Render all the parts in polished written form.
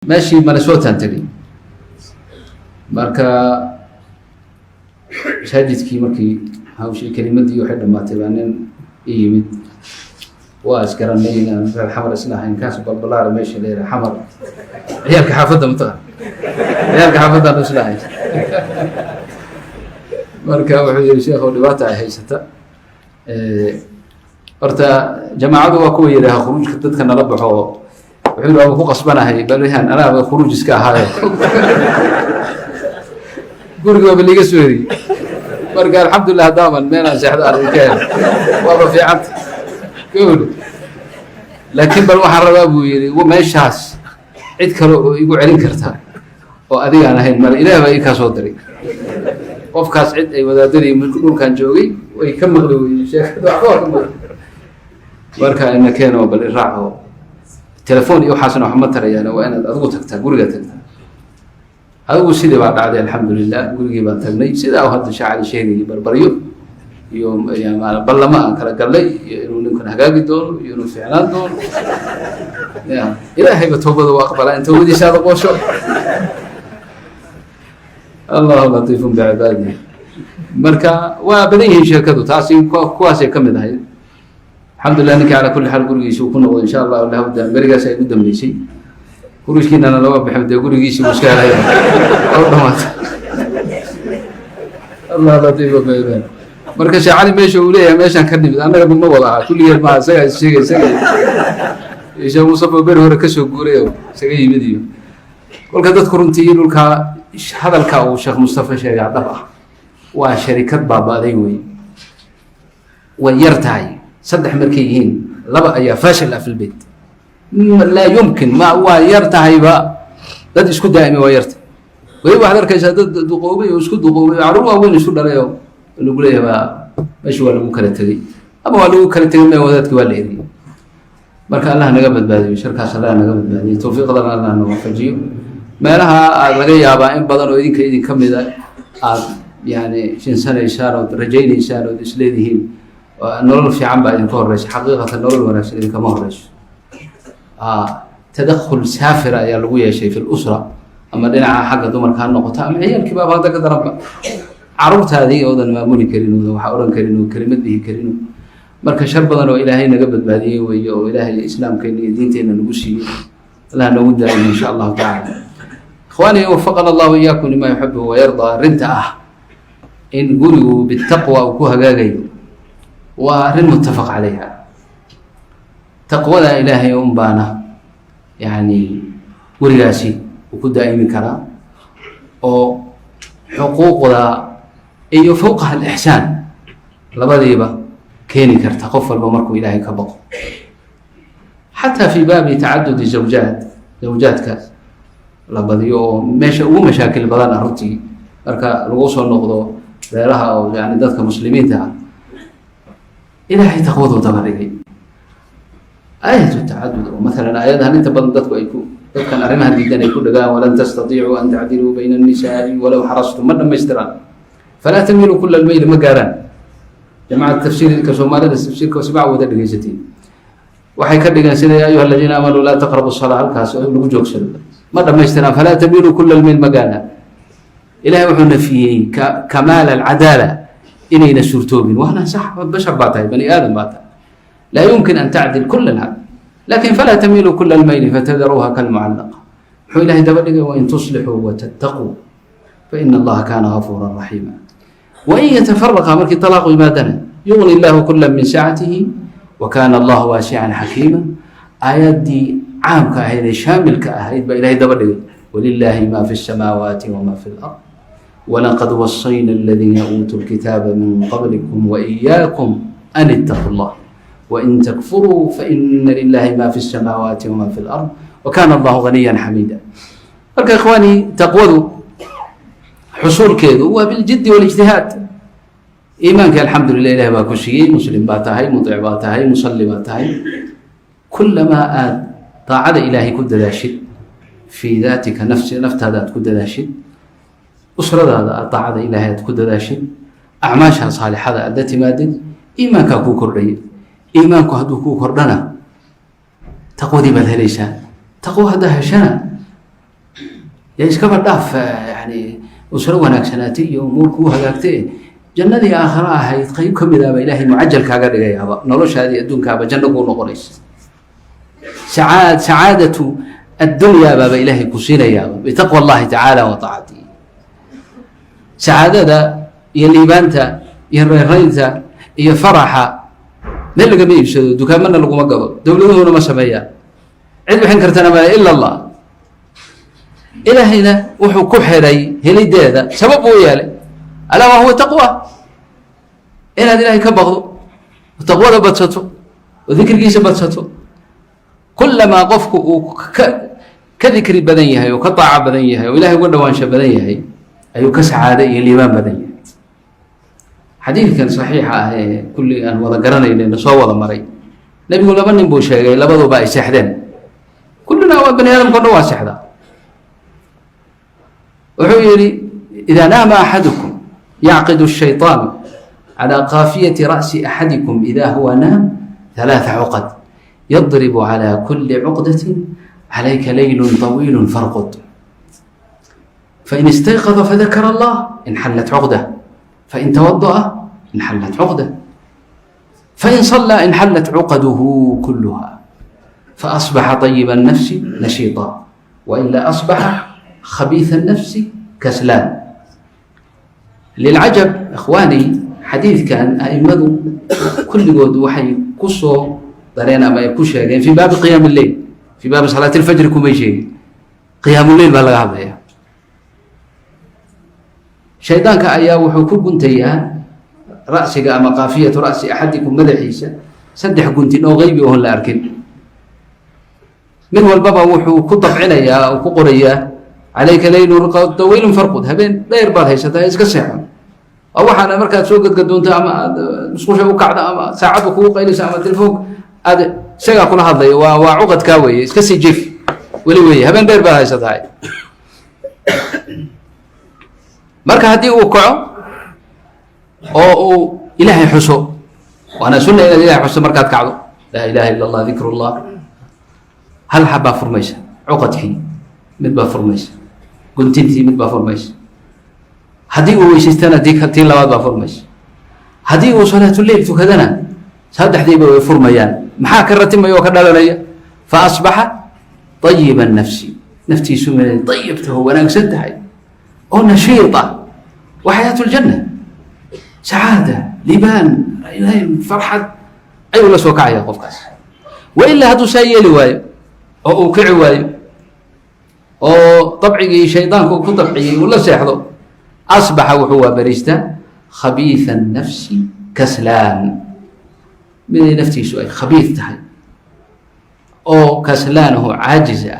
ماشي منسوتا تري marka masaajidkii markii hawshii kelimadii waxay dhamaatay baanin yimid waa askaranay inaan xamar islahayn kaas balbalaar meesha leeyahay xamar ciyaalka xaafadda mutaqa ciyaalka xaafadda islahayn marka wuxuu yiri sheekhu dhibaato ay haysata horta jamaacadu waa kuwa yiraahdo khuruujka dadka nala baxo wuxuu yiri ku qasbanahay balahan anaa khuruuj iska ahaayo guriga bal iga soo yiri marka alxamdulillah daaman meena saxda arkeen waa fiicanta gool laakiin bal waxa rabaa buu yiri meeshaas cid kale oo igu celin karta oo adiga aan ahayn mar ilaahay ka soo diray qofkaas cid ay wadaadadii dhulkan joogay way ka maqlay sheekada waxba marka ina keeno bal raaco telefoon iyo xasan Muhammad tarayana waa inaad adigu tagtaa guriga tagtaa adigu sidii baa dhacday alxamdulillah gurigii baan tagnay sidaa hadda shacali sheegay barbaryo iyo ballama aan kala galay inuu ninkan hagaagi doono iyo inuu fiicnaan doono ilaahay ba toobada waa aqbalaa inta wadiisa aad qoosho الله لطيف بعباده marka waa badan yihiin sheekadu taasi kuwaas ay kamid ahayd alxamdulillah ninka ala kulli xal gurigiisa ku noqdo insha Allah Allah hawda barigaas ay u dambeysay gurigiina laba baxay gurigiisa uu iska helay oo dhamaad Allah latiif بعباده marka shacali meesha uu leeyahay meeshan ka nimid anaga ma wada kulligeed ma isaga sheegay isha Mustafa ber hore ka soo guuray isaga yimid iyo kolka dadku runtii dhulka hadalka uu Sheekh Mustafa sheegay dhab ah waa sharikad baabaaday way yartahay saddex markay yihiin laba ayaa fashil fil bayt la yumkin ma waa yartahay ba dad isku daa'imay waa yarta way wax arkaysa dad duqoobay oo isku duqoobay caruur weyn isku dhalayo lagu leeyahay meesha waa lagu kala tagay ama waa lagu kala tagay wadaadkii waa leeyahay marka Allah naga badbaadiyo sharkaas Allah naga badbaadiyo tawfiiqda Allah noo waafajiyo meelaha aad laga yaabaa in badan oo idin kamid ah yani shinsanaysaan oo rajaynaysaan oo isleedihiin nolol fiican baa idin ka horeysa xaqiiqatan nolol wanaagsan idin kama horeyso tadakhul saafir ayaa lagu yeeshay fil usra ama dhinaca xagga dumarka noqota ama ciyaalkii baa hadda ka daraba carruurtaadii oodan maamuli karin oo waxa oran karin oo kelimad dhihi karin marka shar badan oo ilaahay naga badbaadiyay weeyo oo ilaahay islaamkeena iyo diinteena nagu siiyay Allah nagu daayo insha Allah ta'ala إخواني وفقنا الله وإياكم لما يحبه ويرضى رنته إن قولوا بالتقوى وكوها قاقي ورن متفق عليها تقوى لا إله أمبانا يعني ورقاسي وكل دائم كرام وحقوق لا إيه فوقها الإحسان لبديبة كيني كرتقفل بمركو إلهي كبق حتى في باب تعدد زوجات كاس labadiyo meesha ugu mashaakil badan arrintii marka lagu soo noqdo reeraha oo yani dadka muslimiinta ilaahay taqwadu tabarigay ayatu ta'addud مثلا ayadahan inta badan dadku ay ku dadkan arrimaha diidan ay ku dhagaan walan tastati'u an ta'dilu bayna an-nisa'i walau harastum ma dhamaystiran fala tamilu kull al-mayl magaran jamaa'at tafsiirka Soomaalida tafsiirka sibaa wada dhageysatiin waxay ka dhigan sida ayuha alladina amanu la taqrabu as-salaa halkaas oo lagu joogsado ما دمشتنا فلا تميلوا كل الميل مقالا إلهي وحنا فيه كمال العدالة إلينا سورتوبين وهنا صح بشر باطل بني آدم باطل لا يمكن أن تعدل كل العدل لكن فلا تميلوا كل الميل فتذروها كالمعلقة حو إلهي دبلغ وإن تصلحوا وتتقوا فإن الله كان غفورا رحيما وإن يتفرق أمرك طلاق عبادنا يغني الله كلا من سعته وكان الله واسعا حكيما آيات دي عام كأهيد شامل كأهيد بإلهي دبلغ ولله ما في السماوات وما في الأرض ولقد وصينا الذين أوتوا الكتاب من قبلكم وإياكم أن اتقوا الله وإن تكفروا فإن لله ما في السماوات وما في الأرض وكان الله غنيا حميدا فك إخواني تقوذوا حصول كذو وبالجد والاجتهاد إيمانك الحمد لله إله باكوشي مسلم باتهاي مطيع باتهاي مصلي باتهاي كلما آد طاعة إلهي كد داشد في ذاتك نفت هذا كد داشد أسرة هذا طاعة إلهي كد داشد أعماشها صالحة هذا أدت مادد إيمانك أكو كرية إيمانك هدو كو كردنا تقوى دي بذليشان تقوى هذا هشان يا إسكبر داف يعني وسلوا ناكسناتي وأموركو هذاكتي جنة آخرة هي تقيم كم إذا إلهي معجل كاجر يا با نلوش هذه الدنيا كابا جنة كونو قريش سعادة الدنيا باب إلهي كسينا يا با بتقوى الله تعالى وطاعته سعادة ده يلي بانتا يرينتا يفرحا من اللي قبل يبسدوا دكان من اللي قوم قبل دولته ما سميا عند بحين كرتنا ما إلا الله إلهينا وحو كحري هلي ديدا سببه يالي ألا وهو تقوى إن هذه إلهي كبغضه وتقوى بتسطو وذكر كيس بتسطو كلما قفك كذكر بدنيها وكطاعة بدنيها وإلهي قلنا وانشا بدنيها أيو كسعادة الإمام بدنيها حديث كان صحيح كل أن وضع قرنا إلى نصوى مري نبي يقول لبن بوشة لبضوا بقى سحدين كلنا بني آدم كنا واسحدا وحيري إذا نام أحدكم يعقد الشيطان على قافية رأس أحدكم إذا هو نام 3 عقد يضرب على كل عقدة عليك ليل طويل فارقد فإن استيقظ فذكر الله انحلت عقدة فإن توضأ انحلت عقدة فإن صلى انحلت عقده كلها فأصبح طيب النفس نشيطا وإلا أصبح خبيث النفس كسلان. للعجب إخواني حديث كان أئمة كل قد وحي قصوا درينا ما يكوش في باب قيام الليل في باب صلاة الفجر كم يجي قيام الليل بلغ هذا شيطان كأيا وحكو كنتيا رأسك أما قافية رأس أحدكم مدحيسة سدح كنت أو غيبي وهن لا أركن من والبابا وحو كطب عليا وكقريا عليك ليل طويل فرقد هبين لا يربط هيسة يسكسحهم أو حنا مركز سوق قدونت أما مسخوش أو قاعدة أما ساعات وكوق إلى ساعة التلفون هذا شيء كل هذا وعقد كاوي يسكسي جيف ولوي هبين لا يربط هيسة هاي marka haddii uu kaco oo uu ilaahay xuso waana sunna inaad ilaahay xuso markaad kacdo laa ilaaha illa allah dikrullah hal xabaa furmaysa cuqadkii mid baa furmaysa guntintii mid baa furmaysa haddii uu weysaystana tii labaad baa furmaysa haddii uu salaatuleyl tukadana saddexdiiba way furmayaan maxaa ka ratimaya oo ka dhalanaya fa asbaxa طيب النفس نفtiisu inay طيبtaho wanaagsan tahay أو نشيطة وحياة الجنة سعادة لبان فرحة أي ولا سوكع يا قفكاس وإلا هدو سيالي وايو أو كعي وايو أو طبعي شيطان كو طبعي ولا سيحضو أصبح وحوى بريستا خبيث النفس كسلان من نفتي سؤال خبيث تحي أو كسلانه عاجزة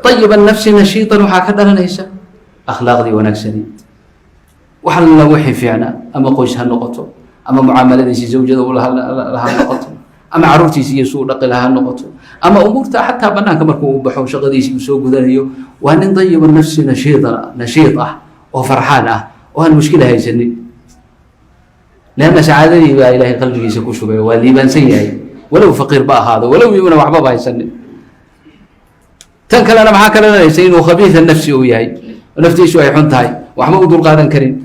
طيب النفس نشيطا وحاكدا ليس أخلاقي ونكسني وحنا وحي فينا أما قويس هالنقطة أما معاملة سي زوجة ولا لها النقطة أما عروتي سي سوق لها النقطة أما أمورتها حتى بناك مركو بحو شغدي سي سوق ذريو وأن نطيب النفس نشيطة وفرحانة وهالمشكلة المشكلة هي سني لأن سعادتي بقى إلهي قلبي يسكو شبه واللي بنسيه ولو فقير بقى هذا ولو يمنع وحبابها يسني تنكل أنا معاك أنا يسين وخبيث النفس وياي naftiisu ay xun tahay waxba u dul qaadan karin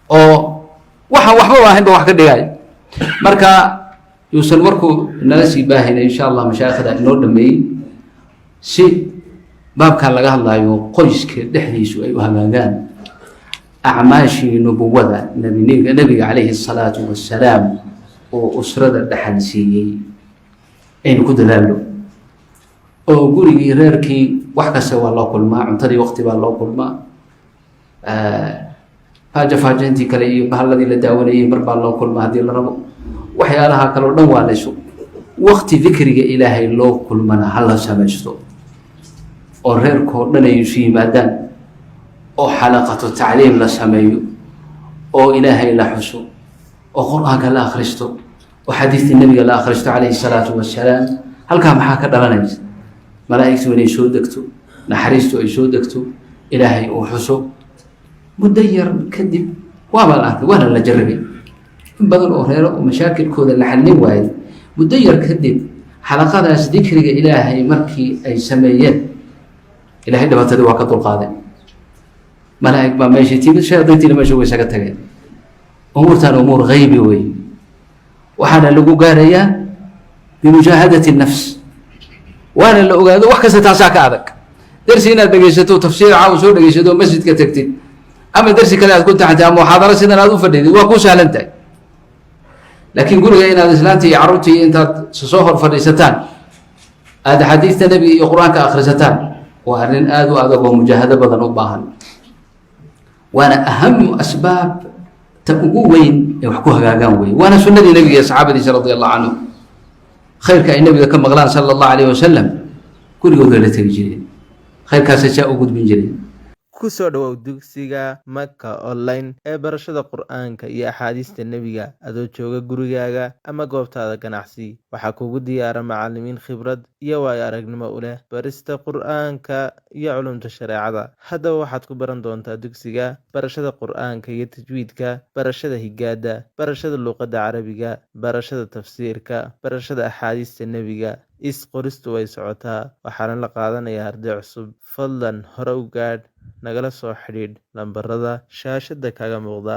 oo waxba waahin ba wax ka dhigay marka yuusan markuu nala sii baahina insha Allah mashaayixda inoo dhameeyay si baabka laga hadlayo qoyska dhexdiisu ay u hagaagaan acmaashii nubuwada nabiga calayhi salaatu wassalaam oo usrada dhaxalsiiyay aynu ku dadaalno oo gurigii reerkii wax kasta waa loo kulmaa cuntadii waqti baa loo kulmaa faajaintii kale iyo bahalladii la daawanayay mar baa loo kulmaa haddii la rabo waxyaalaha kale o dhan waa laysu waqti dikriga ilaahay loo kulmana ha la samaysto oo reerkoo dhan ay isu yimaadaan oo xalaqatu tacliim la sameeyo oo ilaahay la xuso oo qur-aanka la akhristo oo xadiistii nabiga la akhristo calayhi salaatu wassalaam halkaa maxaa ka dhalanaysa malaa'igtu inay soo degto naxariistu ay soo degto ilaahay uu xuso muddo yar kadib waaba la arkay waana la jarrabay in badan oo reero oo mashaakilkooda la xallin waayay muddo yar kadib xalaqadaas dikriga ilaahay markii ay sameeyeen إلهي دبتدي وقت القادم ملائك ما ماشي تيم الشياطين تيم ماشي ويسكت أمور تان أمور غيبي وي وحنا اللي قاريا بمجاهدة النفس وأنا اللي أقول وحكا ستاساك هذاك درسينا دقيشتو تفسير عاوزو دقيشتو مسجد كتكتي أما درسي كلا كنت حتى محاضرة سيدنا هذا فردي وأكو سهلنتي لكن قولوا إن هذا سلانتي عروتي أنت سصوهر فريستان هذا حديث النبي القرآن كآخرستان وأن هذا مجاهدة بدن أباهن وأنا أهم أسباب تقوى وين يحكوها قاقان وين وأنا سنة النبي أصحابه رضي الله عنه خير كأن النبي كما قال صلى الله عليه وسلم كل يوم ذلك الجرين خير كاسة وجود من جرين kusoo dhawow dugsiga Maka online ee barashada Qur'aanka iyo axaadiista Nebiga adoo jooga gurigaaga ama goobtaada ganacsi waxaa kugu diyaara macallimiin khibrad iyo waayo aragnimo u leh barista Qur'aanka iyo culumta shareecada haddaba waxaad ku baran doontaa dugsiga barashada Qur'aanka iyo tajwiidka barashada higaada barashada luqadda Carabiga barashada tafsiirka barashada axaadiista Nebiga qoristu way socotaa waxaana la qaadanayaa arday cusub fadlan hore u gaadh nagala soo xidhiidh lambarada shaashada kaga muuqda